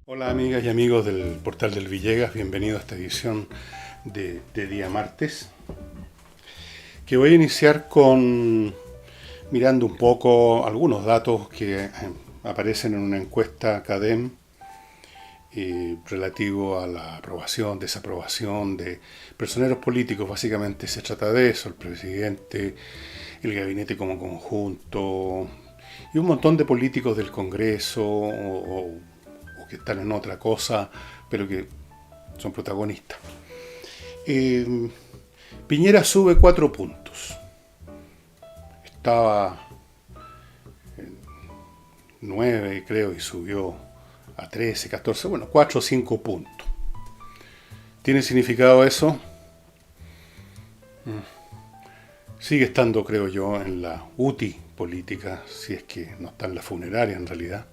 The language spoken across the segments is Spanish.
Hola amigas y amigos del portal del Villegas, bienvenido a esta edición de día martes, que voy a iniciar con mirando un poco algunos datos que aparecen en una encuesta CADEM relativo a la aprobación, desaprobación de personeros políticos. Básicamente se trata de eso: el presidente, el gabinete como conjunto y un montón de políticos del Congreso o que están en otra cosa, pero que son protagonistas. Eh, Piñera sube 4 puntos. Estaba en 9, creo, y subió a 13, 14, bueno, 4 o 5 puntos. ¿Tiene significado eso? Sigue estando, creo yo, en la UTI política, si es que no está en la funeraria en realidad.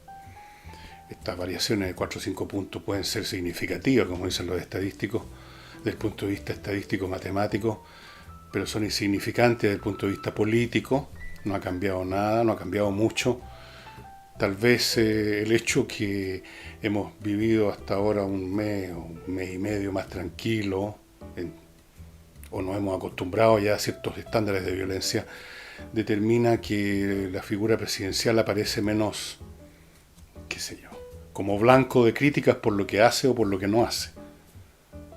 Estas variaciones de 4 o 5 puntos pueden ser significativas, como dicen los estadísticos, desde el punto de vista estadístico matemático, pero son insignificantes desde el punto de vista político. No ha cambiado nada, no ha cambiado mucho. Tal vez el hecho que hemos vivido hasta ahora un mes o un mes y medio más tranquilo, o nos hemos acostumbrado ya a ciertos estándares de violencia, determina que la figura presidencial aparece menos, qué sé yo, como blanco de críticas por lo que hace o por lo que no hace.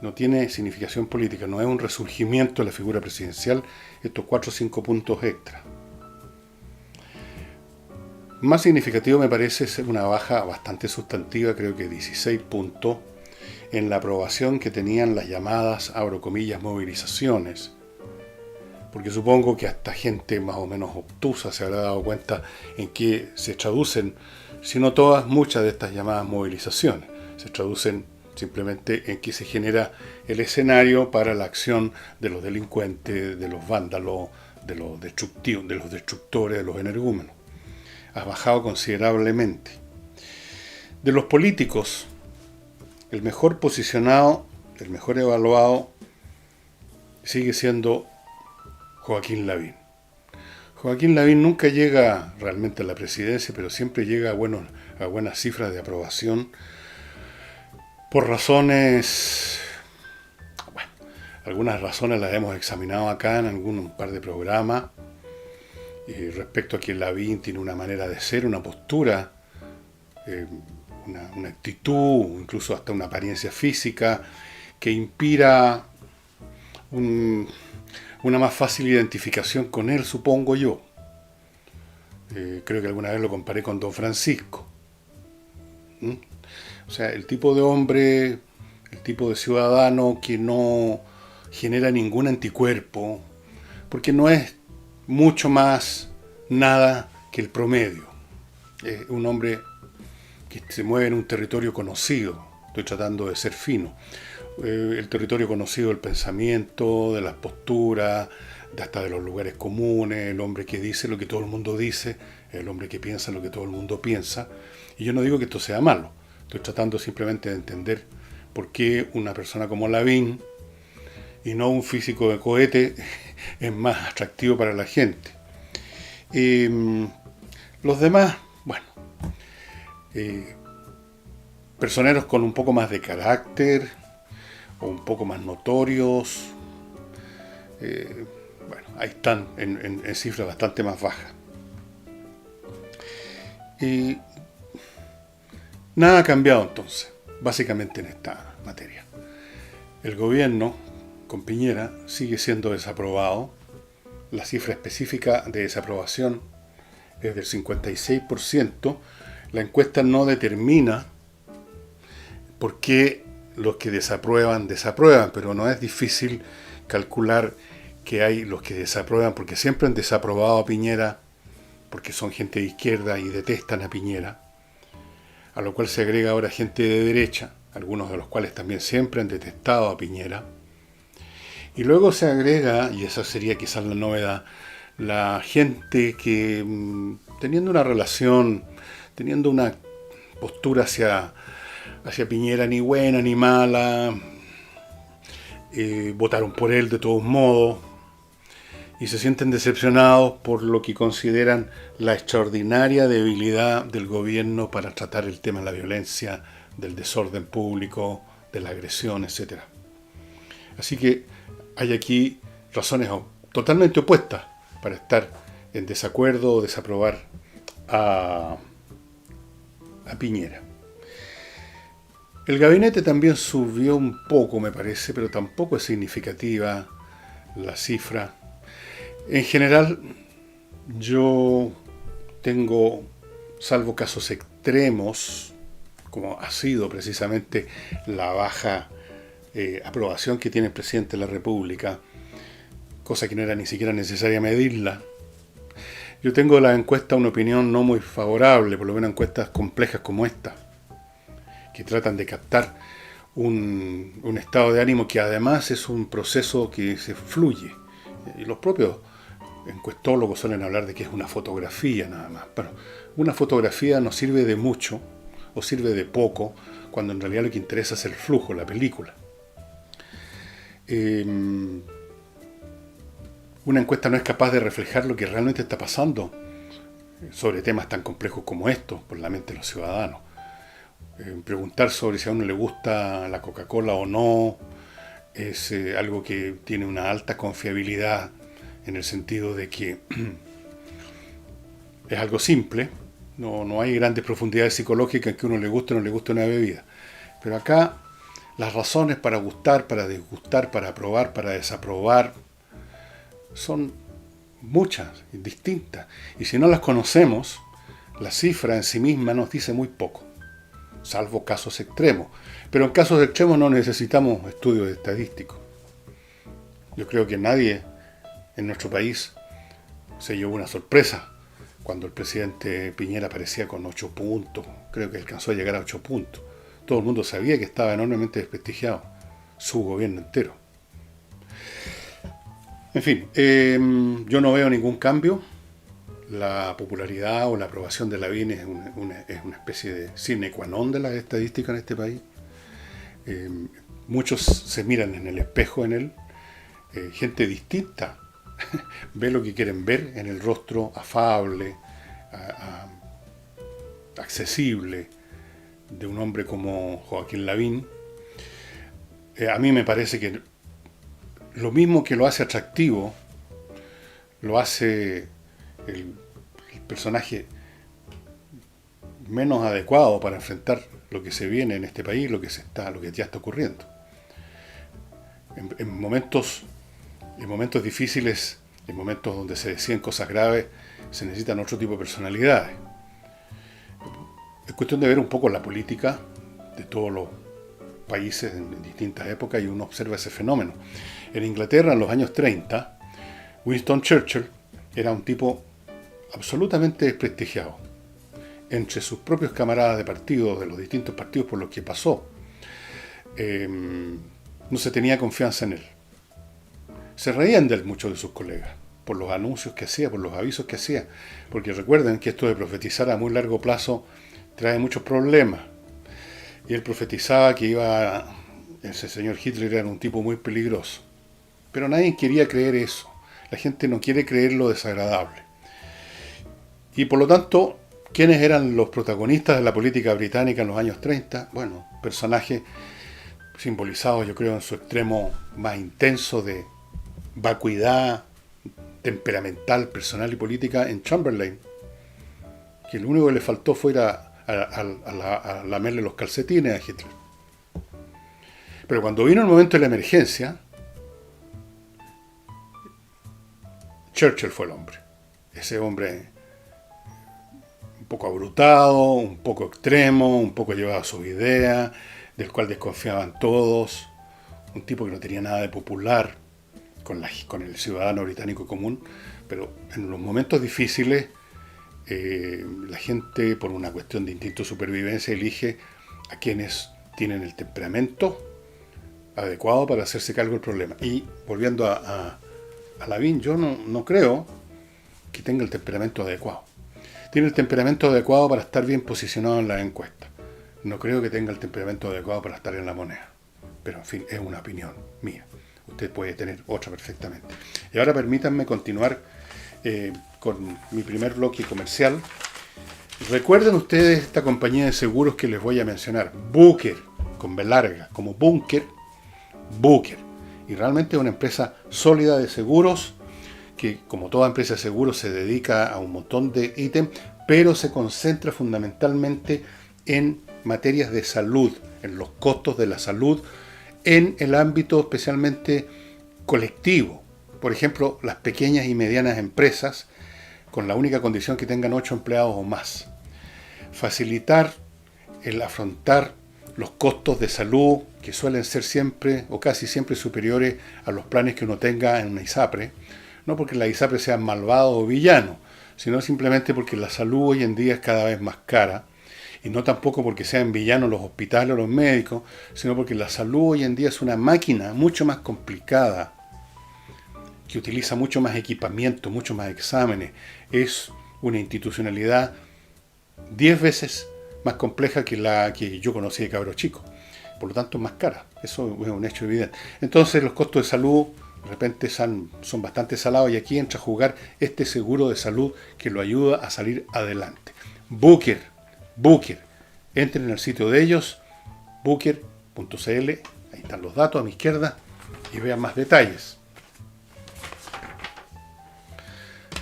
No tiene significación política, no es un resurgimiento de la figura presidencial estos 4 o 5 puntos extra. Más significativo me parece ser una baja bastante sustantiva, creo que 16 puntos, en la aprobación que tenían las llamadas, abro comillas, movilizaciones. Porque supongo que hasta gente más o menos obtusa se habrá dado cuenta en qué se traducen, si no todas, muchas de estas llamadas movilizaciones. Se traducen simplemente en que se genera el escenario para la acción de los delincuentes, de los vándalos, de los destructivos, de los destructores, de los energúmenos. Ha bajado considerablemente. De los políticos, el mejor posicionado, el mejor evaluado, sigue siendo Joaquín Lavín. Joaquín Lavín nunca llega realmente a la presidencia, pero siempre llega a buenas cifras de aprobación por razones, bueno, algunas razones las hemos examinado acá en un par de programas, respecto a que Lavín tiene una manera de ser, una postura, una actitud, incluso hasta una apariencia física que inspira una más fácil identificación con él, supongo yo. Creo que alguna vez lo comparé con Don Francisco. O sea, el tipo de hombre, el tipo de ciudadano que no genera ningún anticuerpo, porque no es mucho más nada que el promedio. Es un hombre que se mueve en un territorio conocido. Estoy tratando de ser fino. El territorio conocido del pensamiento, de las posturas, hasta de los lugares comunes, el hombre que dice lo que todo el mundo dice, el hombre que piensa lo que todo el mundo piensa. Y yo no digo que esto sea malo, estoy tratando simplemente de entender por qué una persona como Lavín y no un físico de cohete es más atractivo para la gente. Los demás, bueno, personeros con un poco más de carácter o un poco más notorios, bueno, ahí están en cifras bastante más bajas. Nada ha cambiado entonces, básicamente en esta materia. El gobierno, con Piñera, sigue siendo desaprobado. La cifra específica de desaprobación es del 56%. La encuesta no determina por qué los que desaprueban, pero no es difícil calcular que hay los que desaprueban porque siempre han desaprobado a Piñera, porque son gente de izquierda y detestan a Piñera, a lo cual se agrega ahora gente de derecha, algunos de los cuales también siempre han detestado a Piñera, y luego se agrega, y esa sería quizás la novedad, la gente que teniendo una relación, teniendo una postura hacia Piñera ni buena ni mala, votaron por él de todos modos, y se sienten decepcionados por lo que consideran la extraordinaria debilidad del gobierno para tratar el tema de la violencia, del desorden público, de la agresión, etc. Así que hay aquí razones totalmente opuestas para estar en desacuerdo o desaprobar a Piñera. El gabinete también subió un poco, me parece, pero tampoco es significativa la cifra. En general, yo tengo, salvo casos extremos, como ha sido precisamente la baja aprobación que tiene el presidente de la República, cosa que no era ni siquiera necesaria medirla. Yo tengo de la encuesta una opinión no muy favorable, por lo menos encuestas complejas como esta, que tratan de captar un estado de ánimo que además es un proceso que se fluye. Y los propios encuestólogos suelen hablar de que es una fotografía nada más. Bueno, una fotografía no sirve de mucho o sirve de poco cuando en realidad lo que interesa es el flujo, la película. Una encuesta no es capaz de reflejar lo que realmente está pasando sobre temas tan complejos como estos por la mente de los ciudadanos. Preguntar sobre si a uno le gusta la Coca-Cola o no es algo que tiene una alta confiabilidad en el sentido de que es algo simple, no hay grandes profundidades psicológicas en que a uno le guste o no le guste una bebida. Pero acá las razones para gustar, para disgustar, para aprobar, para desaprobar son muchas y distintas. Y si no las conocemos, la cifra en sí misma nos dice muy poco, salvo casos extremos. Pero en casos extremos no necesitamos estudios estadísticos. Yo creo que nadie en nuestro país se llevó una sorpresa cuando el presidente Piñera aparecía con 8 puntos. Creo que alcanzó a llegar a 8 puntos. Todo el mundo sabía que estaba enormemente desprestigiado, su gobierno entero. En fin, yo no veo ningún cambio. La popularidad o la aprobación de Lavín es una especie de sine qua non de las estadísticas en este país. Muchos se miran en el espejo en él. Gente distinta ve lo que quieren ver en el rostro afable, accesible de un hombre como Joaquín Lavín. A mí me parece que lo mismo que lo hace atractivo, lo hace el personaje menos adecuado para enfrentar lo que se viene en este país, lo que ya está ocurriendo. En momentos difíciles, en momentos donde se deciden cosas graves, se necesitan otro tipo de personalidades. Es cuestión de ver un poco la política de todos los países en distintas épocas y uno observa ese fenómeno. En Inglaterra, en los años 30, Winston Churchill era un tipo absolutamente desprestigiado entre sus propios camaradas de partido, de los distintos partidos por los que pasó. No se tenía confianza en él. Se reían de él muchos de sus colegas por los anuncios que hacía, por los avisos que hacía, porque recuerden que esto de profetizar a muy largo plazo trae muchos problemas. Y él profetizaba que ese señor Hitler era un tipo muy peligroso. Pero nadie quería creer eso. La gente no quiere creer lo desagradable. Y por lo tanto, ¿quiénes eran los protagonistas de la política británica en los años 30? Bueno, personajes simbolizados, yo creo, en su extremo más intenso de vacuidad temperamental, personal y política en Chamberlain, que lo único que le faltó fue ir a lamerle los calcetines a Hitler. Pero cuando vino el momento de la emergencia, Churchill fue el hombre. Ese hombre un poco abrutado, un poco extremo, un poco llevado a sus ideas, del cual desconfiaban todos, un tipo que no tenía nada de popular con el ciudadano británico común, pero en los momentos difíciles la gente, por una cuestión de instinto de supervivencia, elige a quienes tienen el temperamento adecuado para hacerse cargo del problema. Y volviendo a Lavín, yo no creo que tenga el temperamento adecuado. Tiene el temperamento adecuado para estar bien posicionado en la encuesta. No creo que tenga el temperamento adecuado para estar en la moneda. Pero en fin, es una opinión mía. usted puede tener otra perfectamente. Y ahora permítanme continuar con mi primer bloque comercial. Recuerden ustedes esta compañía de seguros que les voy a mencionar, Booker, con B larga, como búnker, Booker. Y realmente es una empresa sólida de seguros, que como toda empresa de seguros se dedica a un montón de ítems, pero se concentra fundamentalmente en materias de salud, en los costos de la salud, en el ámbito especialmente colectivo. Por ejemplo, las pequeñas y medianas empresas, con la única condición que tengan 8 empleados o más. Facilitar el afrontar los costos de salud, que suelen ser siempre o casi siempre superiores a los planes que uno tenga en una ISAPRE, no porque la ISAPRE sea malvado o villano, sino simplemente porque la salud hoy en día es cada vez más cara, y no tampoco porque sean villanos los hospitales o los médicos, sino porque la salud hoy en día es una máquina mucho más complicada, que utiliza mucho más equipamiento, mucho más exámenes, es una institucionalidad 10 veces más compleja que la que yo conocí de cabro chico. Por lo tanto, es más cara. Eso es un hecho evidente. Entonces, los costos de salud de repente son bastante salados y aquí entra a jugar este seguro de salud que lo ayuda a salir adelante. Booker. Entren en el sitio de ellos, booker.cl. Ahí están los datos a mi izquierda y vean más detalles.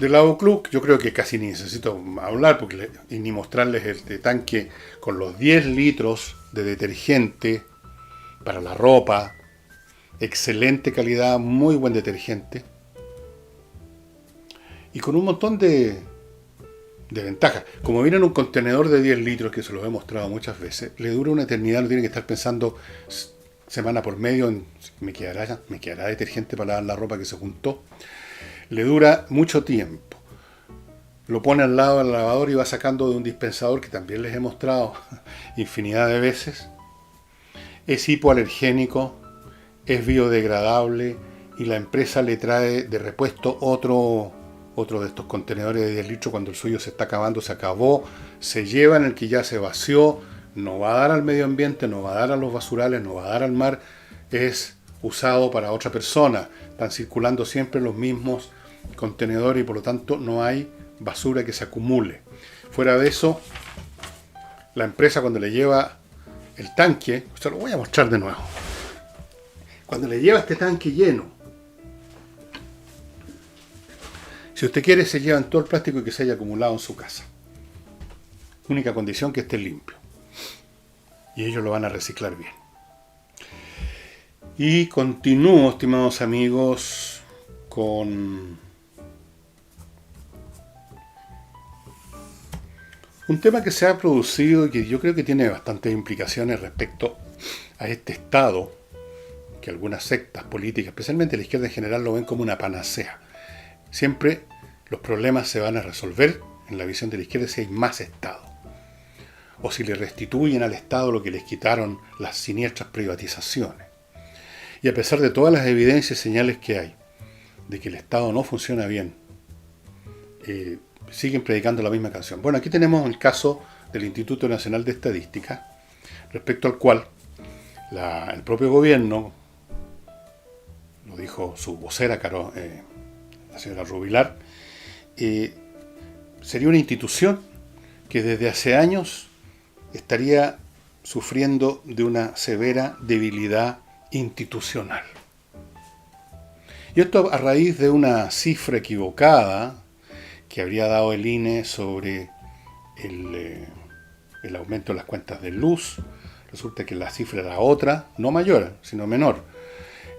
Del lado Club, yo creo que casi ni necesito hablar ni mostrarles el tanque con los 10 litros de detergente para la ropa, excelente calidad, muy buen detergente, y con un montón de ventajas. Como viene en un contenedor de 10 litros, que se los he mostrado muchas veces, le dura una eternidad, no tienen que estar pensando semana por medio en me quedará detergente para lavar la ropa que se juntó. Le dura mucho tiempo. Lo pone al lado del lavador y va sacando de un dispensador que también les he mostrado infinidad de veces. Es hipoalergénico, es biodegradable y la empresa le trae de repuesto otro de estos contenedores de 10 litros cuando el suyo se está acabando, se acabó, se lleva en el que ya se vació, no va a dar al medio ambiente, no va a dar a los basurales, no va a dar al mar, es usado para otra persona. Están circulando siempre los mismos contenedores y por lo tanto no hay basura que se acumule. Fuera de eso, la empresa cuando le lleva el tanque, se lo voy a mostrar de nuevo, cuando le lleva este tanque lleno, si usted quiere se llevan todo el plástico que se haya acumulado en su casa. Única condición que esté limpio. Y ellos lo van a reciclar bien. Y continúo, estimados amigos, con un tema que se ha producido y que yo creo que tiene bastantes implicaciones respecto a este Estado, que algunas sectas políticas, especialmente la izquierda en general, lo ven como una panacea. Siempre los problemas se van a resolver, en la visión de la izquierda, si hay más Estado. O si le restituyen al Estado lo que les quitaron las siniestras privatizaciones. Y a pesar de todas las evidencias y señales que hay de que el Estado no funciona bien, siguen predicando la misma canción. Bueno, aquí tenemos el caso del Instituto Nacional de Estadística, respecto al cual el propio gobierno, lo dijo su vocera, la señora Rubilar, sería una institución que desde hace años estaría sufriendo de una severa debilidad institucional. Y esto a raíz de una cifra equivocada que habría dado el INE sobre el aumento de las cuentas de luz. Resulta que la cifra era otra, no mayor, sino menor.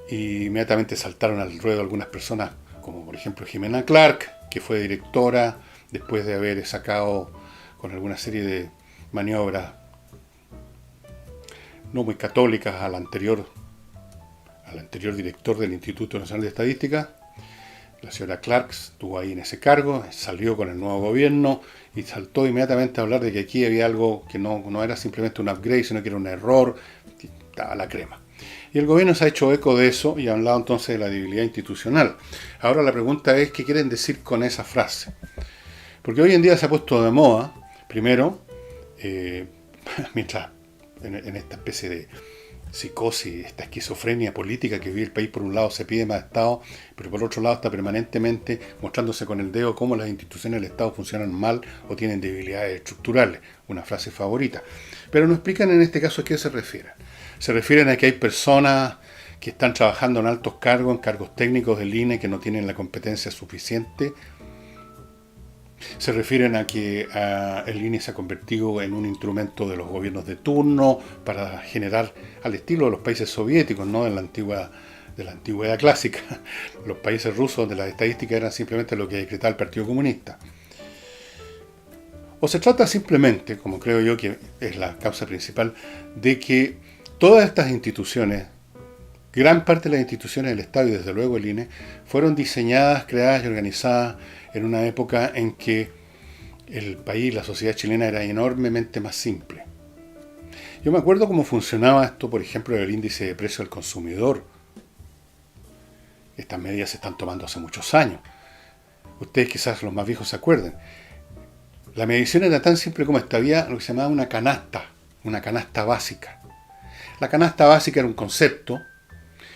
Y inmediatamente saltaron al ruedo algunas personas, como por ejemplo Jimena Clark, que fue directora después de haber sacado con alguna serie de maniobras no muy católicas al anterior director del Instituto Nacional de Estadística. La señora Clark estuvo ahí en ese cargo, salió con el nuevo gobierno y saltó inmediatamente a hablar de que aquí había algo que no era simplemente un upgrade, sino que era un error, que estaba la crema. Y el gobierno se ha hecho eco de eso y ha hablado entonces de la debilidad institucional. Ahora la pregunta es, ¿qué quieren decir con esa frase? Porque hoy en día se ha puesto de moda, primero, mientras en esta especie psicosis, esta esquizofrenia política que vive el país. Por un lado se pide más Estado, pero por otro lado está permanentemente mostrándose con el dedo cómo las instituciones del Estado funcionan mal o tienen debilidades estructurales, una frase favorita. Pero no explican en este caso a qué se refieren. Se refieren a que hay personas que están trabajando en altos cargos, en cargos técnicos del INE, que no tienen la competencia suficiente. Se refieren a que el INE se ha convertido en un instrumento de los gobiernos de turno para generar, al estilo de los países soviéticos, ¿no? De la antigüedad clásica. Los países rusos, donde las estadísticas eran simplemente lo que decretaba el Partido Comunista. O se trata simplemente, como creo yo que es la causa principal, de que todas estas instituciones, gran parte de las instituciones del Estado y desde luego el INE, fueron diseñadas, creadas y organizadas en una época en que el país, la sociedad chilena era enormemente más simple. Yo me acuerdo cómo funcionaba esto, por ejemplo, el índice de precio al consumidor. Estas medidas se están tomando hace muchos años. Ustedes quizás los más viejos se acuerden. La medición era tan simple como esta, había lo que se llamaba una canasta básica. La canasta básica era un concepto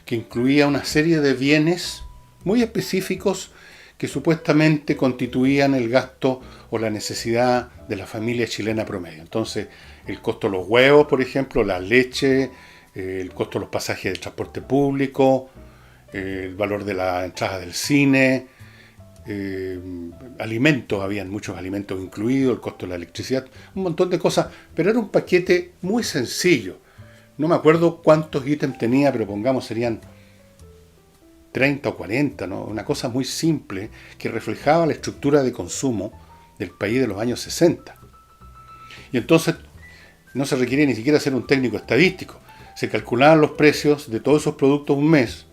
que incluía una serie de bienes muy específicos que supuestamente constituían el gasto o la necesidad de la familia chilena promedio. Entonces, el costo de los huevos, por ejemplo, la leche, el costo de los pasajes del transporte público, el valor de la entrada del cine, alimentos, habían muchos alimentos incluidos, el costo de la electricidad, un montón de cosas, pero era un paquete muy sencillo. No me acuerdo cuántos ítems tenía, pero pongamos serían 30 o 40, ¿no? Una cosa muy simple que reflejaba la estructura de consumo del país de los años 60. Y entonces no se requería ni siquiera ser un técnico estadístico. Se calculaban los precios de todos esos productos un mes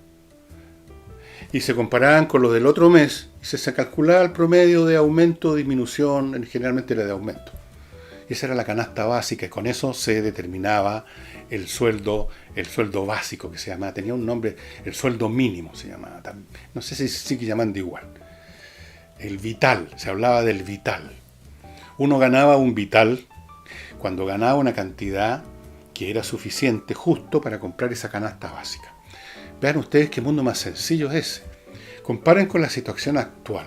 y se comparaban con los del otro mes y se calculaba el promedio de aumento o disminución, generalmente era de aumento. Y esa era la canasta básica y con eso se determinaba el sueldo básico que se llamaba, tenía un nombre, el sueldo mínimo se llamaba, no sé si sigue llamando igual. El vital, se hablaba del vital. Uno ganaba un vital cuando ganaba una cantidad que era suficiente justo para comprar esa canasta básica. Vean ustedes qué mundo más sencillo es ese. Comparen con la situación actual.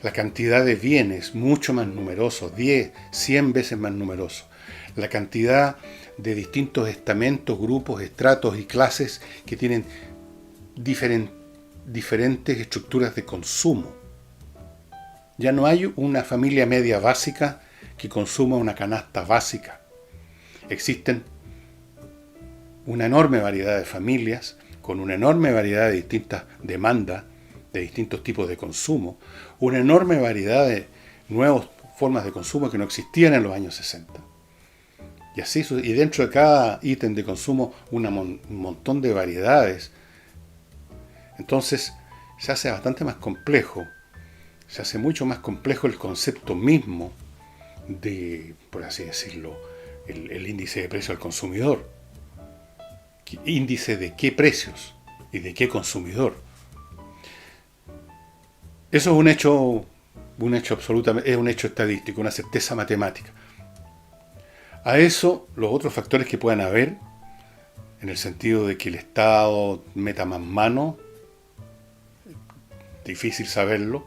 La cantidad de bienes mucho más numerosos, 10, 100 veces más numerosos. La cantidad de distintos estamentos, grupos, estratos y clases que tienen diferentes estructuras de consumo. Ya no hay una familia media básica que consuma una canasta básica. Existen una enorme variedad de familias con una enorme variedad de distintas demandas, de distintos tipos de consumo, una enorme variedad de nuevas formas de consumo que no existían en los años 60. Y así, y dentro de cada ítem de consumo un montón de variedades. Entonces se hace bastante más complejo, se hace mucho más complejo el concepto mismo de, por así decirlo, el índice de precio al consumidor. ¿Índice de qué precios y de qué consumidor? Eso es un hecho absolutamente, es un hecho estadístico, una certeza matemática. A eso, los otros factores que puedan haber, en el sentido de que el Estado meta más mano, difícil saberlo,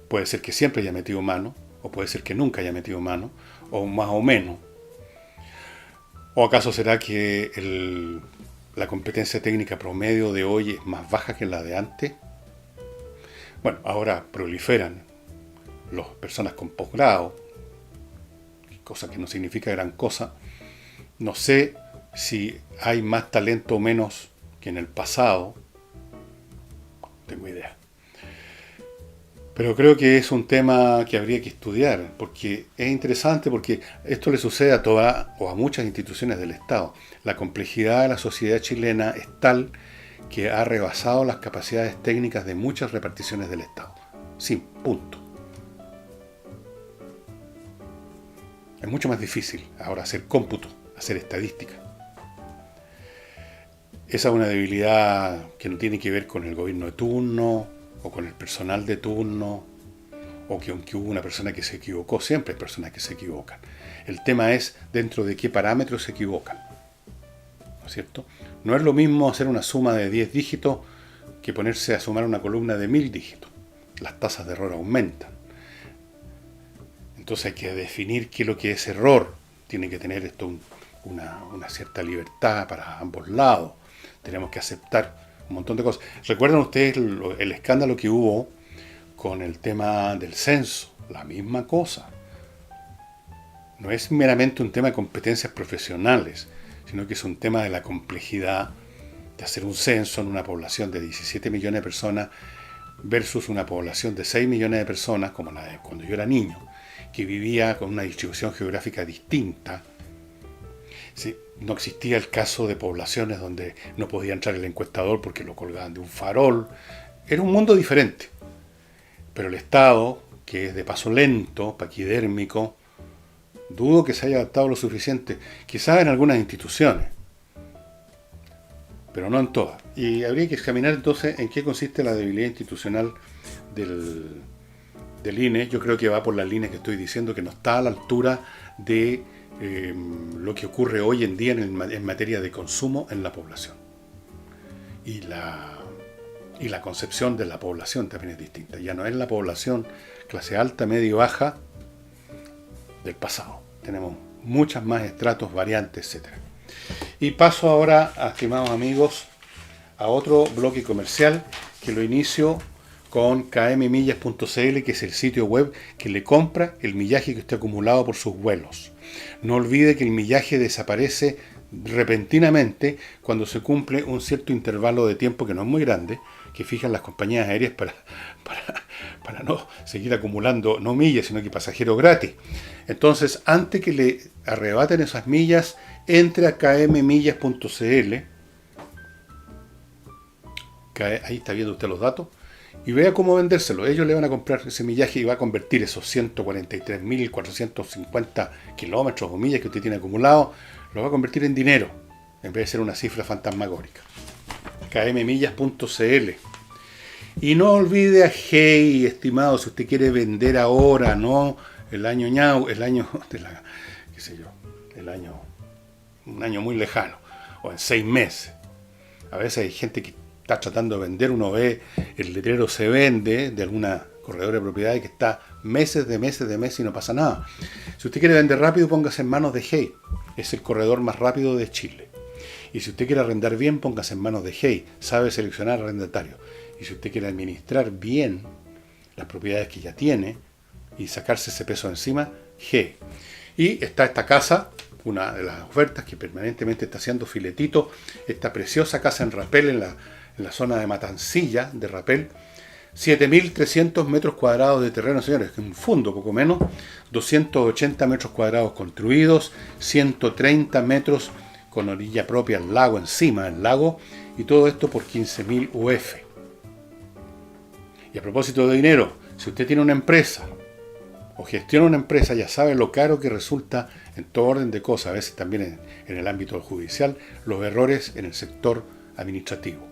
puede ser que siempre haya metido mano, o puede ser que nunca haya metido mano, o más o menos. ¿O acaso será que la competencia técnica promedio de hoy es más baja que la de antes? Bueno, ahora proliferan las personas con posgrado, cosa que no significa gran cosa. No sé si hay más talento o menos que en el pasado. No tengo idea. Pero creo que es un tema que habría que estudiar, porque es interesante, porque esto le sucede a todas o a muchas instituciones del Estado. La complejidad de la sociedad chilena es tal que ha rebasado las capacidades técnicas de muchas reparticiones del Estado. Sin punto. Es mucho más difícil ahora hacer cómputo, hacer estadística. Esa es una debilidad que no tiene que ver con el gobierno de turno o con el personal de turno o que aunque hubo una persona que se equivocó, siempre hay personas que se equivocan. El tema es dentro de qué parámetros se equivocan. es cierto? No es lo mismo hacer una suma de 10 dígitos que ponerse a sumar una columna de 1000 dígitos. Las tasas de error aumentan. Entonces hay que definir qué es lo que es error. Tiene que tener esto una cierta libertad para ambos lados. Tenemos que aceptar un montón de cosas. ¿Recuerdan ustedes el escándalo que hubo con el tema del censo? La misma cosa. No es meramente un tema de competencias profesionales, sino que es un tema de la complejidad de hacer un censo en una población de 17 millones de personas versus una población de 6 millones de personas, como la de cuando yo era niño, que vivía con una distribución geográfica distinta. Sí, no existía el caso de poblaciones donde no podía entrar el encuestador porque lo colgaban de un farol. Era un mundo diferente. Pero el Estado, que es de paso lento, paquidérmico, dudo que se haya adaptado lo suficiente. Quizás en algunas instituciones, pero no en todas. Y habría que examinar entonces en qué consiste la debilidad institucional del INE. Yo creo que va por la línea que estoy diciendo, que no está a la altura de lo que ocurre hoy en día en materia de consumo en la población. Y la concepción de la población también es distinta. Ya no es la población clase alta, medio, baja del pasado. Tenemos muchas más estratos, variantes, etc. Y paso ahora, estimados amigos, a otro bloque comercial que lo inicio con kmmillas.cl, que es el sitio web que le compra el millaje que usted ha acumulado por sus vuelos. No olvide que el millaje desaparece repentinamente cuando se cumple un cierto intervalo de tiempo que no es muy grande, que fijan las compañías aéreas para no seguir acumulando no millas, sino que pasajeros gratis. Entonces, antes que le arrebaten esas millas, entre a kmmillas.cl, ahí está viendo usted los datos, y vea cómo vendérselo. Ellos le van a comprar ese millaje y va a convertir esos 143.450 kilómetros o millas que usted tiene acumulado, lo va a convertir en dinero, en vez de ser una cifra fantasmagórica. kmmillas.cl. Y no olvide a Hey, estimado, si usted quiere vender ahora, no el año ñau, el año de la, qué sé yo, un año muy lejano, o en 6 meses. A veces hay gente que está tratando de vender, uno ve el letrero se vende de alguna corredora de propiedades que está meses y no pasa nada. Si usted quiere vender rápido, póngase en manos de Hey, es el corredor más rápido de Chile. Y si usted quiere arrendar bien, póngase en manos de Hey, sabe seleccionar arrendatario. Y si usted quiere administrar bien las propiedades que ya tiene y sacarse ese peso encima, Hey. Y está esta casa, una de las ofertas que permanentemente está haciendo filetito, esta preciosa casa en Rapel, en la zona de Matancilla de Rapel, 7.300 metros cuadrados de terreno, señores, que es un fondo, poco menos, 280 metros cuadrados construidos, 130 metros con orilla propia al lago, encima del lago, y todo esto por 15.000 UF. Y a propósito de dinero, si usted tiene una empresa o gestiona una empresa, ya sabe lo caro que resulta en todo orden de cosas, a veces también en el ámbito judicial, los errores en el sector administrativo.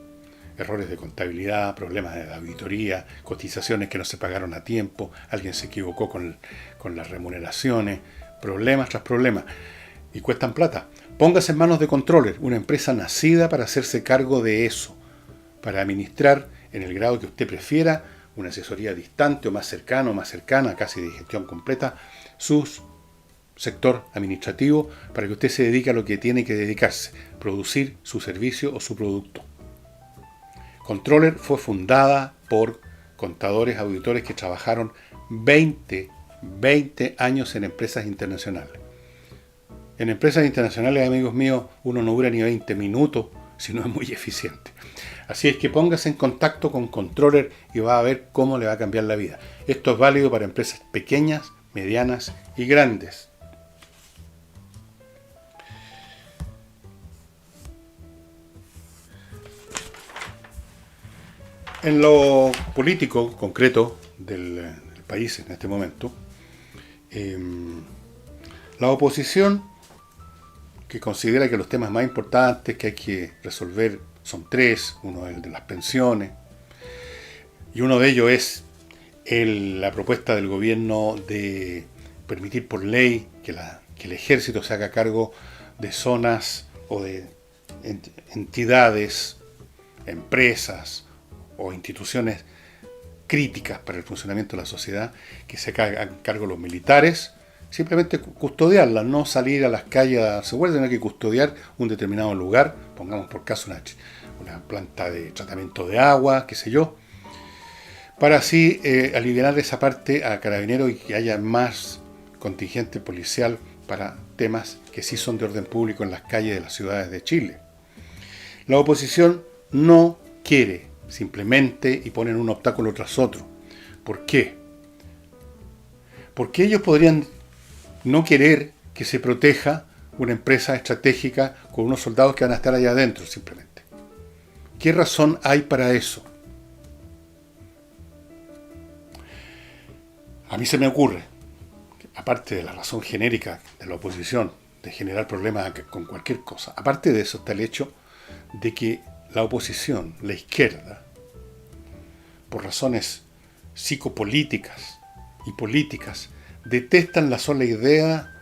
Errores de contabilidad, problemas de auditoría, cotizaciones que no se pagaron a tiempo, alguien se equivocó con las remuneraciones, problemas tras problemas, y cuestan plata. Póngase en manos de Controller, una empresa nacida para hacerse cargo de eso, para administrar en el grado que usted prefiera, una asesoría distante o más cercana, casi de gestión completa, su sector administrativo, para que usted se dedique a lo que tiene que dedicarse, producir su servicio o su producto. Controller fue fundada por contadores, auditores que trabajaron 20 años en empresas internacionales. En empresas internacionales, amigos míos, uno no dura ni 20 minutos si no es muy eficiente. Así es que póngase en contacto con Controller y va a ver cómo le va a cambiar la vida. Esto es válido para empresas pequeñas, medianas y grandes. En lo político concreto del país en este momento, la oposición, que considera que los temas más importantes que hay que resolver son 3, uno es el de las pensiones, y uno de ellos es la propuesta del gobierno de permitir por ley que el ejército se haga cargo de zonas o de entidades, empresas o instituciones críticas para el funcionamiento de la sociedad, que se hagan cargo los militares, simplemente custodiarlas, no salir a las calles a darse vueltas, sino que custodiar un determinado lugar, pongamos por caso una planta de tratamiento de agua, qué sé yo, para así aliviar esa parte a Carabineros y que haya más contingente policial para temas que sí son de orden público en las calles de las ciudades de Chile. La oposición no quiere, simplemente, y ponen un obstáculo tras otro. ¿Por qué? Porque ellos podrían no querer que se proteja una empresa estratégica con unos soldados que van a estar allá adentro, simplemente. ¿Qué razón hay para eso? A mí se me ocurre, aparte de la razón genérica de la oposición, de generar problemas con cualquier cosa, aparte de eso está el hecho de que la oposición, la izquierda, por razones psicopolíticas y políticas, detestan la sola idea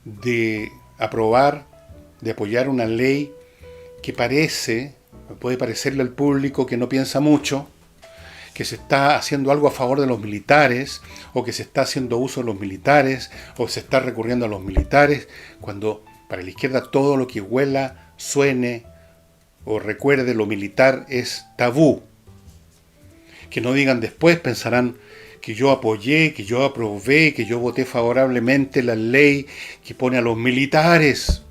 de aprobar, de apoyar una ley que puede parecerle al público que no piensa mucho, que se está haciendo algo a favor de los militares, o que se está haciendo uso de los militares, o se está recurriendo a los militares, cuando para la izquierda todo lo que huela, suene o recuerde lo militar es tabú. Que no digan después, pensarán que yo apoyé, que yo aprobé, que yo voté favorablemente la ley que pone a los militares,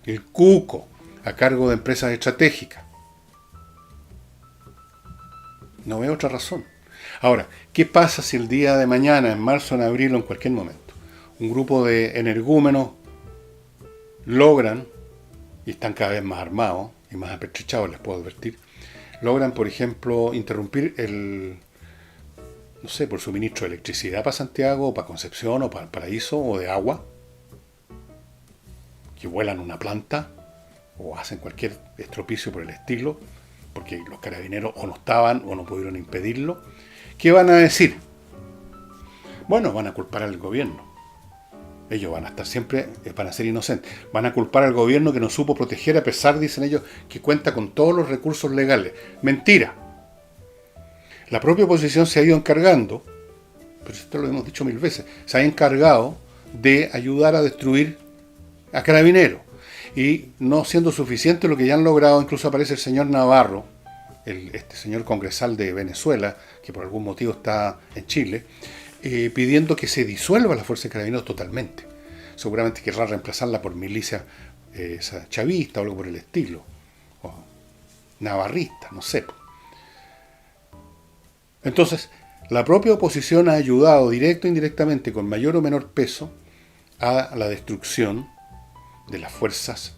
el cuco, a cargo de empresas estratégicas. No veo otra razón. Ahora, ¿qué pasa si el día de mañana, en marzo, en abril o en cualquier momento, un grupo de energúmenos logran, y están cada vez más armados y más apertrechados, les puedo advertir, logran, por ejemplo, interrumpir por suministro de electricidad para Santiago, o para Concepción, o para el Paraíso, o de agua, que vuelan una planta, o hacen cualquier estropicio por el estilo, porque los carabineros o no estaban o no pudieron impedirlo, ¿qué van a decir? Bueno, van a culpar al gobierno. Ellos van a estar siempre, van a ser inocentes. Van a culpar al gobierno que no supo proteger, a pesar, dicen ellos, que cuenta con todos los recursos legales. Mentira. La propia oposición se ha ido encargando, pero esto lo hemos dicho 1000 veces, se ha encargado de ayudar a destruir a Carabineros. Y no siendo suficiente lo que ya han logrado, incluso aparece el señor Navarro, este señor congresal de Venezuela, que por algún motivo está en Chile, pidiendo que se disuelva la Fuerza de Carabineros totalmente. Seguramente querrá reemplazarla por milicia chavista o algo por el estilo, o navarrista, no sé. Entonces, la propia oposición ha ayudado directo e indirectamente, con mayor o menor peso, a la destrucción de las fuerzas,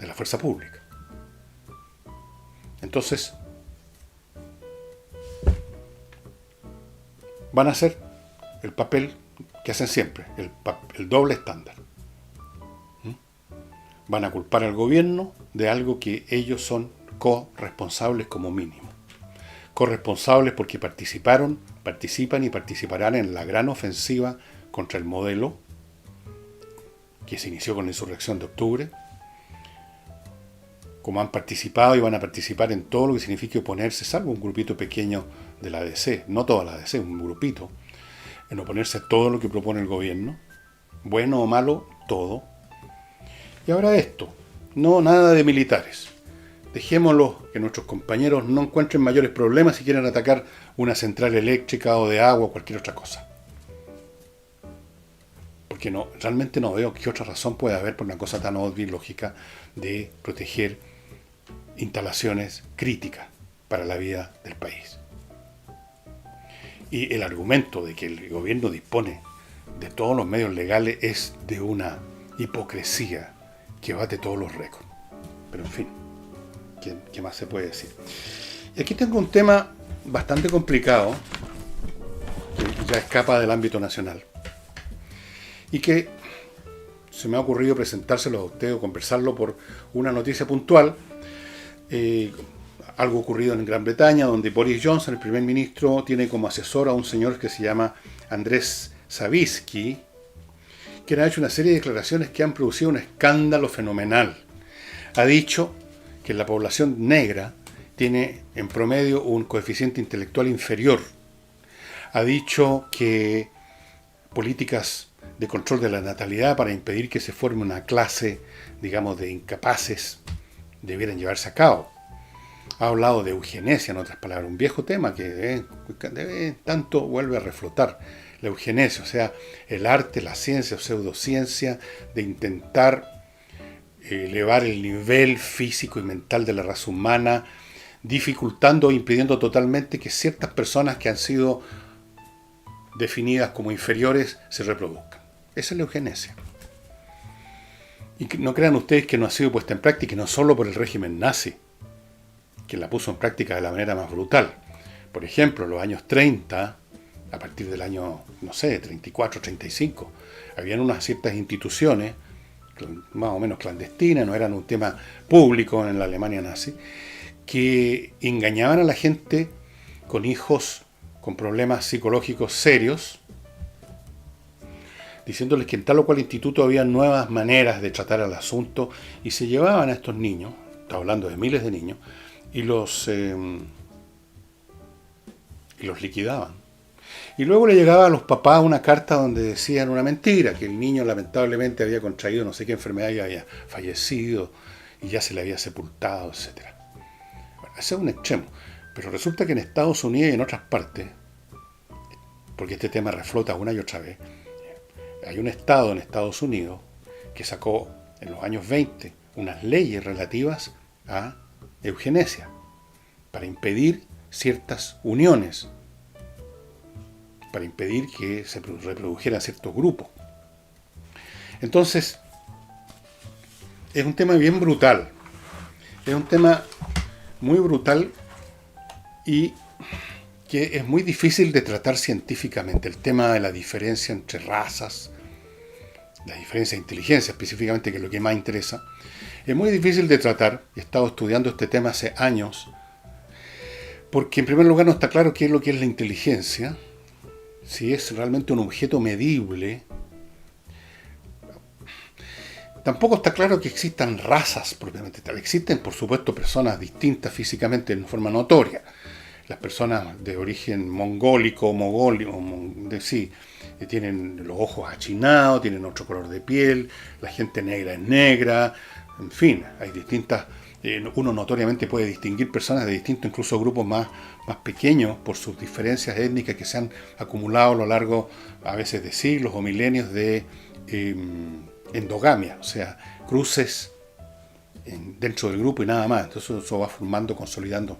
de la fuerza pública. Entonces, van a hacer el papel que hacen siempre, el doble estándar. Van a culpar al gobierno de algo que ellos son corresponsables como mínimo. Corresponsables porque participan y participarán en la gran ofensiva contra el modelo que se inició con la insurrección de octubre, como han participado y van a participar en todo lo que signifique oponerse, salvo un grupito pequeño de la ADC, no toda la ADC, un grupito, en oponerse a todo lo que propone el gobierno, bueno o malo, todo. Y ahora esto, no nada de militares. Dejémoslo que nuestros compañeros no encuentren mayores problemas si quieren atacar una central eléctrica o de agua o cualquier otra cosa. Porque realmente no veo qué otra razón puede haber por una cosa tan obvia y lógica de proteger instalaciones críticas para la vida del país. Y el argumento de que el gobierno dispone de todos los medios legales es de una hipocresía que bate todos los récords. Pero en fin, ¿qué más se puede decir? Y aquí tengo un tema bastante complicado, que ya escapa del ámbito nacional, y que se me ha ocurrido presentárselo a usted o conversarlo por una noticia puntual, algo ocurrido en Gran Bretaña, donde Boris Johnson, el primer ministro, tiene como asesor a un señor que se llama Andrés Savitsky, que ha hecho una serie de declaraciones que han producido un escándalo fenomenal. ha dicho que la población negra tiene en promedio un coeficiente intelectual inferior. Ha dicho que políticas de control de la natalidad para impedir que se forme una clase, digamos, de incapaces debieran llevarse a cabo. Ha hablado de eugenesia, en otras palabras, un viejo tema que de tanto vuelve a reflotar. La eugenesia, o sea, el arte, la ciencia o pseudociencia de intentar elevar el nivel físico y mental de la raza humana, dificultando o impidiendo totalmente que ciertas personas que han sido definidas como inferiores se reproduzcan. Esa es la eugenesia. Y no crean ustedes que no ha sido puesta en práctica, y no solo por el régimen nazi, que la puso en práctica de la manera más brutal. Por ejemplo, en los años 30, a partir del año, no sé, 34, 35, habían unas ciertas instituciones, más o menos clandestinas, no eran un tema público en la Alemania nazi, que engañaban a la gente con hijos con problemas psicológicos serios, diciéndoles que en tal o cual instituto había nuevas maneras de tratar al asunto, y se llevaban a estos niños, está hablando de miles de niños, y los liquidaban. Y luego le llegaba a los papás una carta donde decían una mentira, que el niño lamentablemente había contraído no sé qué enfermedad y había fallecido y ya se le había sepultado, etc. Bueno, ese es un extremo. Pero resulta que en Estados Unidos y en otras partes, porque este tema reflota una y otra vez, hay un estado en Estados Unidos que sacó en los años 20 unas leyes relativas a eugenesia para impedir ciertas uniones, para impedir que se reprodujeran ciertos grupos. Entonces, es un tema bien brutal. Es un tema muy brutal y que es muy difícil de tratar científicamente. El tema de la diferencia entre razas, la diferencia de inteligencia específicamente, que es lo que más interesa, es muy difícil de tratar. He estado estudiando este tema hace años, porque en primer lugar no está claro qué es lo que es la inteligencia, si es realmente un objeto medible. Tampoco está claro que existan razas propiamente tal. Existen, por supuesto, personas distintas físicamente en forma notoria. Las personas de origen mongólico, tienen los ojos achinados, tienen otro color de piel, la gente negra es negra, en fin, hay distintas. Uno notoriamente puede distinguir personas de distintos, incluso grupos más pequeños, por sus diferencias étnicas que se han acumulado a lo largo, a veces, de siglos o milenios de endogamia, o sea, cruces dentro del grupo y nada más. Entonces eso va formando, consolidando.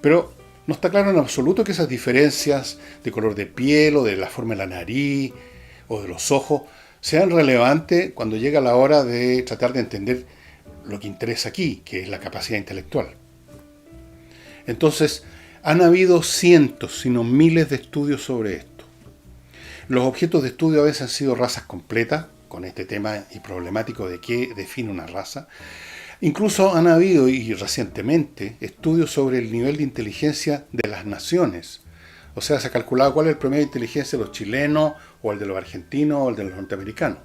Pero no está claro en absoluto que esas diferencias de color de piel o de la forma de la nariz o de los ojos sean relevantes cuando llega la hora de tratar de entender lo que interesa aquí, que es la capacidad intelectual. Entonces, han habido cientos, sino miles de estudios sobre esto. Los objetos de estudio a veces han sido razas completas, con este tema y problemático de qué define una raza. Incluso han habido, y recientemente, estudios sobre el nivel de inteligencia de las naciones. O sea, se ha calculado cuál es el promedio de inteligencia de los chilenos, o el de los argentinos, o el de los norteamericanos.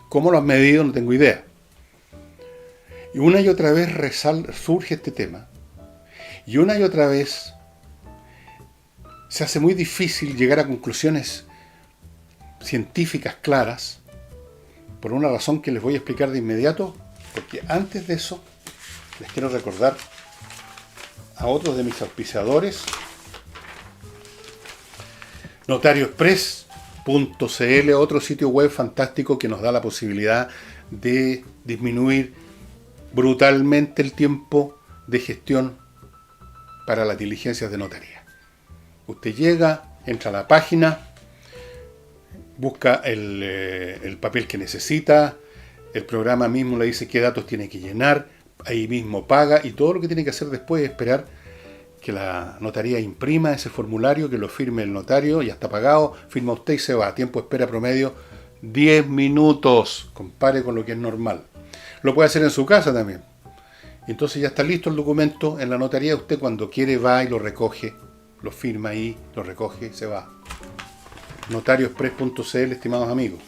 ¿Cómo lo han medido? No tengo idea. Y una y otra vez surge este tema. Y una y otra vez se hace muy difícil llegar a conclusiones científicas claras, por una razón que les voy a explicar de inmediato, porque antes de eso les quiero recordar a otros de mis auspiciadores, notarioexpress.cl, otro sitio web fantástico que nos da la posibilidad de disminuir brutalmente el tiempo de gestión para las diligencias de notaría. Usted llega, entra a la página, busca el papel que necesita, el programa mismo le dice qué datos tiene que llenar, ahí mismo paga, y todo lo que tiene que hacer después es esperar que la notaría imprima ese formulario, que lo firme el notario, ya está pagado, firma usted y se va. Tiempo de espera promedio 10 minutos, compare con lo que es normal. Lo puede hacer en su casa también. Entonces ya está listo el documento en la notaría, usted cuando quiere va y lo recoge, lo firma ahí, lo recoge, se va. notarioexpress.cl, estimados amigos.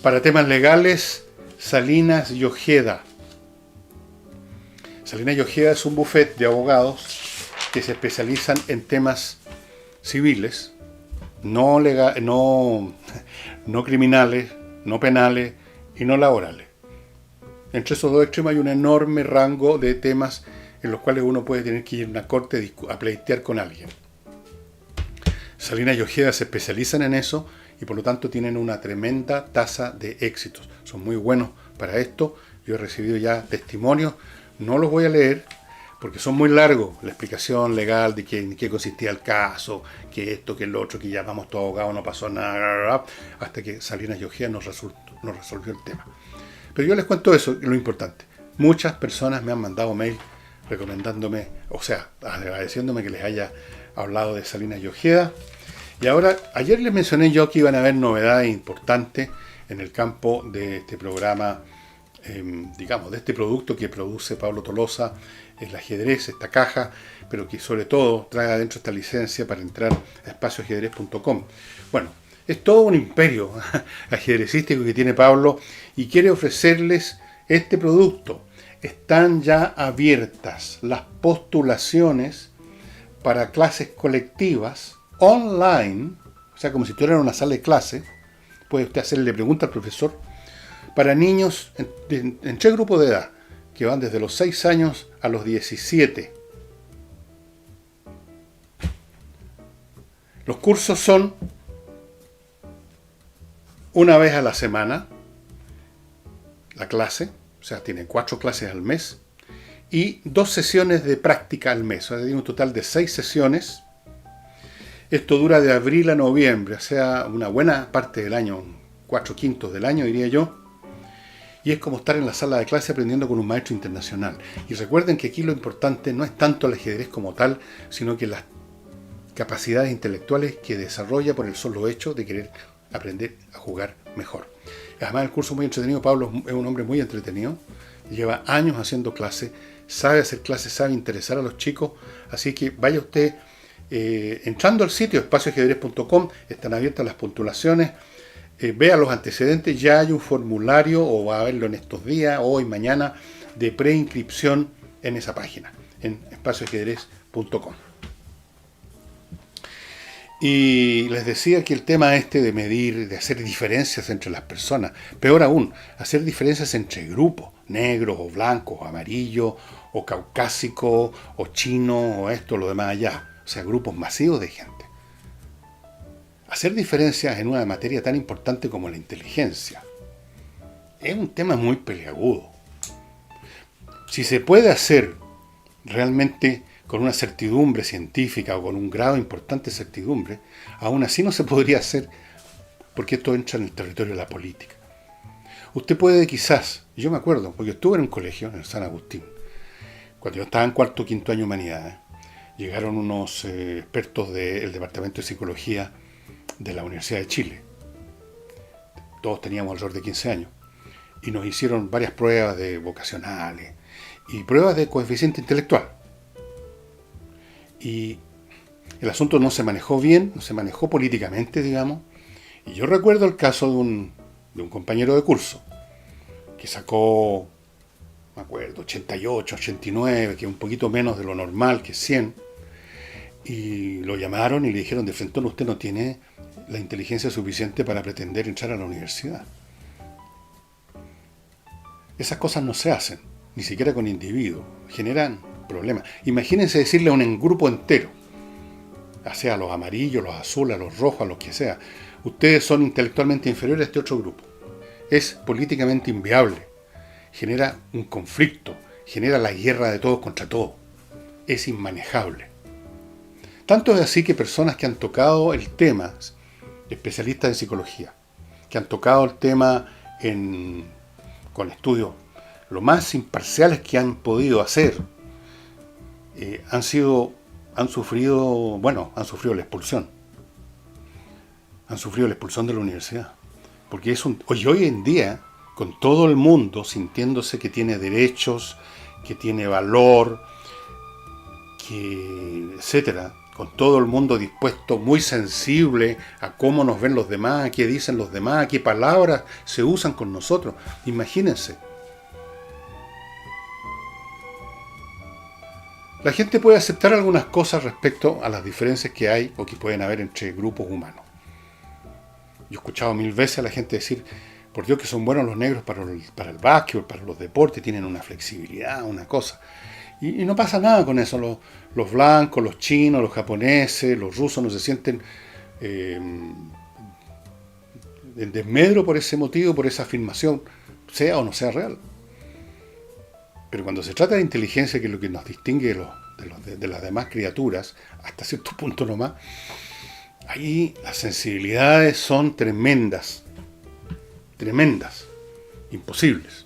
Para temas legales, Salinas y Ojeda. Salinas y Ojeda es un bufete de abogados que se especializan en temas civiles, no criminales, no penales y no laborales. Entre esos dos extremos hay un enorme rango de temas en los cuales uno puede tener que ir a una corte a pleitear con alguien. Salinas y Ojeda se especializan en eso y por lo tanto tienen una tremenda tasa de éxitos. Son muy buenos para esto. Yo he recibido ya testimonios, no los voy a leer porque son muy largos, la explicación legal de en qué consistía el caso, que esto, que lo otro, que llamamos todo abogado, no pasó nada, hasta que Salinas y Ojeda nos resolvió el tema. Pero yo les cuento eso, lo importante. Muchas personas me han mandado mail recomendándome, o sea, agradeciéndome que les haya hablado de Salinas y Ojeda. Y ahora, ayer les mencioné yo que iban a haber novedades importantes en el campo de este programa, digamos, de este producto que produce Pablo Tolosa, el ajedrez, esta caja, pero que sobre todo trae adentro esta licencia para entrar a espacioajedrez.com. Bueno, es todo un imperio ajedrecístico que tiene Pablo y quiere ofrecerles este producto. Están ya abiertas las postulaciones para clases colectivas online, o sea, como si estuviera en una sala de clase. Puede usted hacerle pregunta al profesor para niños en 3 grupos de edad, que van desde los 6 años a los 17. Los cursos son una vez a la semana, la clase, o sea, tienen 4 clases al mes, y 2 sesiones de práctica al mes, o sea, tiene un total de 6 sesiones. Esto dura de abril a noviembre, o sea, una buena parte del año, 4/5 del año, diría yo. Y es como estar en la sala de clase aprendiendo con un maestro internacional. Y recuerden que aquí lo importante no es tanto el ajedrez como tal, sino que las capacidades intelectuales que desarrolla por el solo hecho de querer aprender a jugar mejor. Además, el curso es muy entretenido. Pablo es un hombre muy entretenido, lleva años haciendo clases, sabe hacer clases, sabe interesar a los chicos, así que vaya usted entrando al sitio espacioajedrez.com, están abiertas las postulaciones, vea los antecedentes, ya hay un formulario, o va a haberlo en estos días, hoy, mañana, de preinscripción en esa página, en espacioajedrez.com. Y les decía que el tema de medir, de hacer diferencias entre las personas, peor aún, hacer diferencias entre grupos, negros o blancos, o amarillos, o caucásicos, o chinos, o esto, lo demás allá, o sea, grupos masivos de gente. Hacer diferencias en una materia tan importante como la inteligencia es un tema muy peliagudo. Si se puede hacer realmente con una certidumbre científica o con un grado importante de certidumbre, aún así no se podría hacer porque esto entra en el territorio de la política. Usted puede quizás, yo me acuerdo, porque estuve en un colegio, en el San Agustín, cuando yo estaba en 4º o 5º año de humanidades, llegaron unos expertos del Departamento de Psicología de la Universidad de Chile. Todos teníamos alrededor de 15 años. Y nos hicieron varias pruebas de vocacionales y pruebas de coeficiente intelectual. Y el asunto no se manejó bien, no se manejó políticamente, digamos. Y yo recuerdo el caso de un compañero de curso que sacó, me acuerdo, 88, 89, que es un poquito menos de lo normal, que 100. Y lo llamaron y le dijeron de frente: usted no tiene la inteligencia suficiente para pretender entrar a la universidad. Esas cosas no se hacen, ni siquiera con individuos, generan problemas. Imagínense decirle a un grupo entero, ya sea a los amarillos, los azules, a los rojos, a los que sea: ustedes son intelectualmente inferiores a este otro grupo. Es políticamente inviable, genera un conflicto, genera la guerra de todos contra todos. Es inmanejable. Tanto es así que personas que han tocado el tema, especialistas en psicología, que han tocado el tema con estudios lo más imparciales que han podido hacer, han sufrido la expulsión. Han sufrido la expulsión de la universidad. Porque hoy en día, con todo el mundo sintiéndose que tiene derechos, que tiene valor, etcétera, con todo el mundo dispuesto, muy sensible a cómo nos ven los demás, a qué dicen los demás, a qué palabras se usan con nosotros. Imagínense. La gente puede aceptar algunas cosas respecto a las diferencias que hay o que pueden haber entre grupos humanos. Yo he escuchado 1000 veces a la gente decir, por Dios que son buenos los negros para el básquetbol, para los deportes, tienen una flexibilidad, una cosa. Y no pasa nada con eso. Los blancos, los chinos, los japoneses, los rusos no se sienten en desmedro por ese motivo, por esa afirmación, sea o no sea real. Pero cuando se trata de inteligencia, que es lo que nos distingue de las demás criaturas, hasta cierto punto nomás, ahí las sensibilidades son tremendas, imposibles.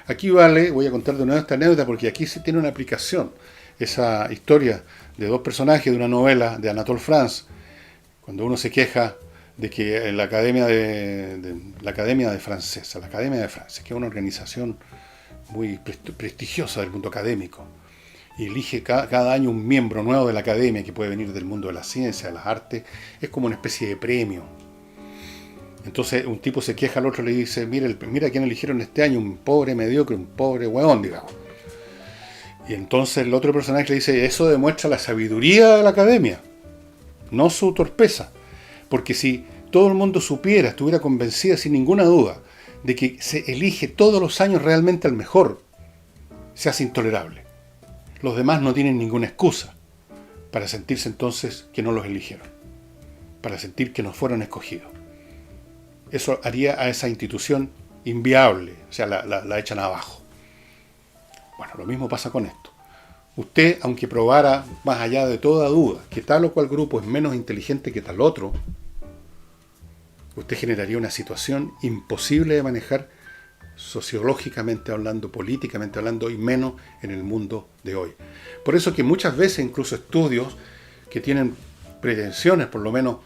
Aquí voy a contar de nuevo esta anécdota porque aquí sí tiene una aplicación. Esa historia de dos personajes de una novela de Anatole France, cuando uno se queja de que la Academia de Francia, que es una organización muy prestigiosa del mundo académico, y elige cada año un miembro nuevo de la academia que puede venir del mundo de la ciencia, de las artes, es como una especie de premio. Entonces un tipo se queja al otro y le dice, mira quién eligieron este año, un pobre mediocre, un pobre huevón, digamos. Y entonces el otro personaje le dice, eso demuestra la sabiduría de la academia, no su torpeza. Porque si todo el mundo supiera, estuviera convencida sin ninguna duda, de que se elige todos los años realmente al mejor, se hace intolerable. Los demás no tienen ninguna excusa para sentirse entonces que no los eligieron, para sentir que no fueron escogidos. Eso haría a esa institución inviable, o sea, la echan abajo. Bueno, lo mismo pasa con esto. Usted, aunque probara más allá de toda duda que tal o cual grupo es menos inteligente que tal otro, usted generaría una situación imposible de manejar sociológicamente hablando, políticamente hablando, y menos en el mundo de hoy. Por eso que muchas veces incluso estudios que tienen pretensiones, por lo menos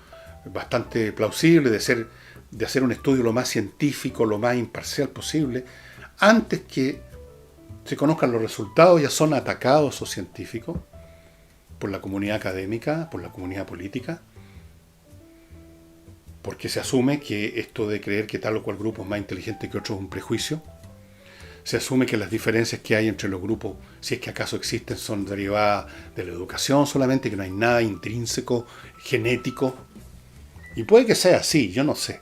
bastante plausibles, de hacer un estudio lo más científico, lo más imparcial posible, antes que se conozcan los resultados ya son atacados esos científicos por la comunidad académica, por la comunidad política, porque se asume que esto de creer que tal o cual grupo es más inteligente que otro es un prejuicio. Se asume que las diferencias que hay entre los grupos, si es que acaso existen, son derivadas de la educación solamente, que no hay nada intrínseco, genético. Y puede que sea así, yo no sé.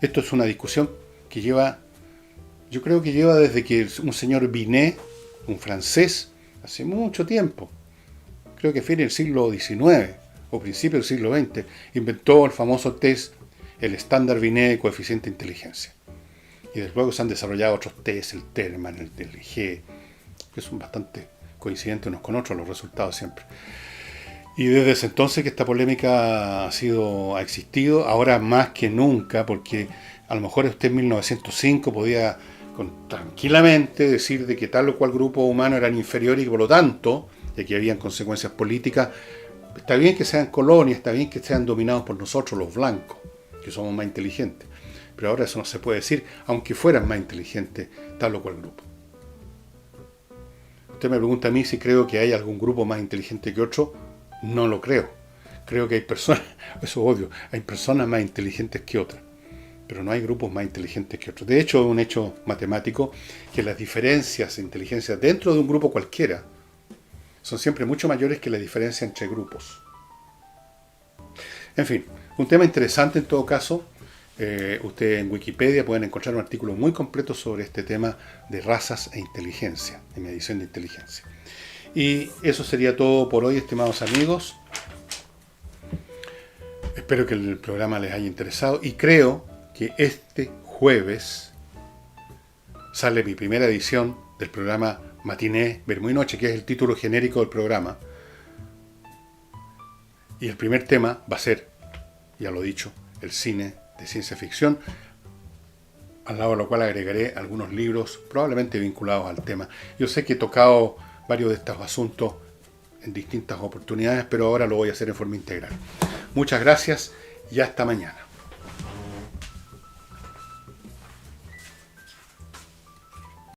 Esto es una discusión que yo creo que lleva desde que un señor Binet, un francés, hace mucho tiempo, creo que fue en el siglo XIX o principio del siglo XX, inventó el famoso test, el estándar Binet de coeficiente de inteligencia. Y desde luego se han desarrollado otros test, el Terman, el G, que son bastante coincidentes unos con otros los resultados siempre. Y desde ese entonces que esta polémica ha existido, ahora más que nunca, porque a lo mejor usted en 1905 podía tranquilamente decir de que tal o cual grupo humano eran inferiores y por lo tanto, de que habían consecuencias políticas. Está bien que sean colonias, está bien que sean dominados por nosotros los blancos, que somos más inteligentes, pero ahora eso no se puede decir, aunque fueran más inteligentes tal o cual grupo. Usted me pregunta a mí si creo que hay algún grupo más inteligente que otro. No lo creo. Creo que hay personas, eso odio, hay personas más inteligentes que otras, pero no hay grupos más inteligentes que otros. De hecho, es un hecho matemático que las diferencias de inteligencia dentro de un grupo cualquiera son siempre mucho mayores que la diferencia entre grupos. En fin, un tema interesante en todo caso. Usted en Wikipedia pueden encontrar un artículo muy completo sobre este tema de razas e inteligencia, de medición de inteligencia. Y eso sería todo por hoy, estimados amigos. Espero que el programa les haya interesado y creo que este jueves sale mi primera edición del programa Matiné, Vermú y Noche, que es el título genérico del programa. Y el primer tema va a ser, ya lo he dicho, el cine de ciencia ficción, al lado de lo cual agregaré algunos libros probablemente vinculados al tema. Yo sé que he tocado varios de estos asuntos en distintas oportunidades, pero ahora lo voy a hacer en forma integral. Muchas gracias y hasta mañana.